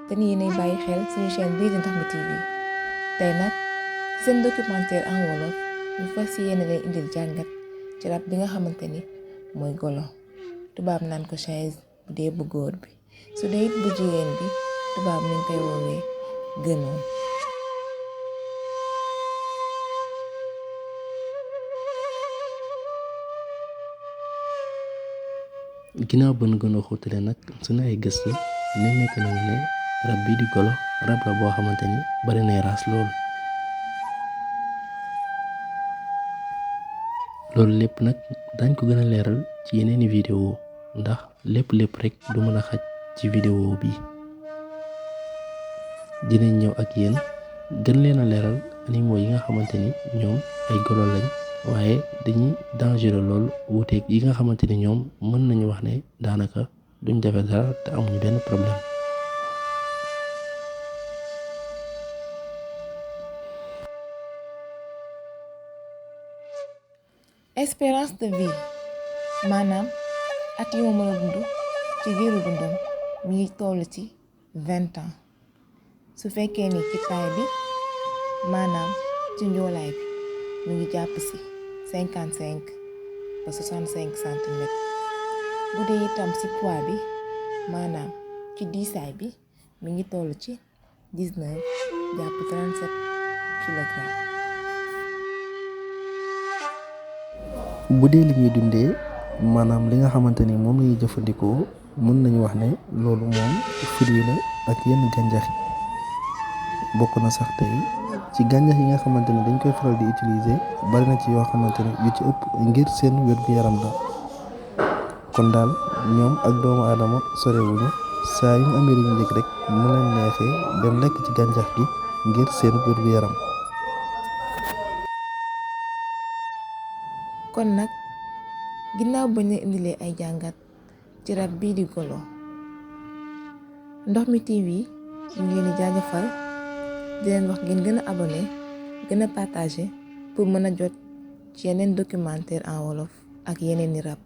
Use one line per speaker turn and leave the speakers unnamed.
te ni yéenay bàyyi xel suñu chaîne bii di Ndox Mi TV tey nag seen documentaire en wolof ñu fas yéene leen indil jàngat ci rab bi nga xamante ni mooy golo tubaab naan ko chaise bu dee bu góor bi su dee it bu jigéen bi tubaab mi ngi koy woowee gënoon.
ginnaaw ba nu gën a xóotale nag sunu ay gëstu nemmeeku nañu ne rab bii di golo rab la boo xamante ni bari nay raas loolu lépp nag dañ ko gën a leeral ci yeneeni vidéo ndax lépp rek du mën a xaj ci vidéo bi dinañ ñëw ak yéen gën leen a leeral animaux yi nga xamante ni ñoom ay golo lañ waaye dañuy dangereux lool wuuteeg yi nga xamante ni ñoom mën nañu wax ne daanaka duñ defe dara te amuñu benn problème.
espérance de vie maanaam at yi mu mën a dund ci giiru dundam mi ngi toll ci 20 ans su fekkee ni ci taay bi maanaam ci njoolaay bi mi ngi jàpp ci 55 ba 65 centimètres bu dee itam ci poids bi maanaam ci diisaay bi mi ngi toll ci 19 jàpp 37 kilogrammes.
bu dee li ñuy dundee maanaam li nga xamante ni moom lañuy jëfandikoo mën nañu wax ne loolu moom fruit la ak yenn gàncax yi bokk na sax tey ci gàncax yi nga xamante ni dañ koy faral di utiliser bari na ci yoo xamante ni yu ci ëpp ngir seen wér-gu-yaram la kon daal ñoom ak doomu aadama sorewuñu saa yu ñu amee lu ñu yëg rek mu leen neexee dem lekk ci gàncax gi ngir seen wér-gu-yaram.
kon nag ginnaaw bañ la indilee ay jàngat ci rab bii di golo Ndox Mi TV ñu ngi leen di jaajëfal di leen wax ngeen gën a abonné gën a partagé pour mën a jot ci yeneen documentaire en wolof ak yeneen i rab.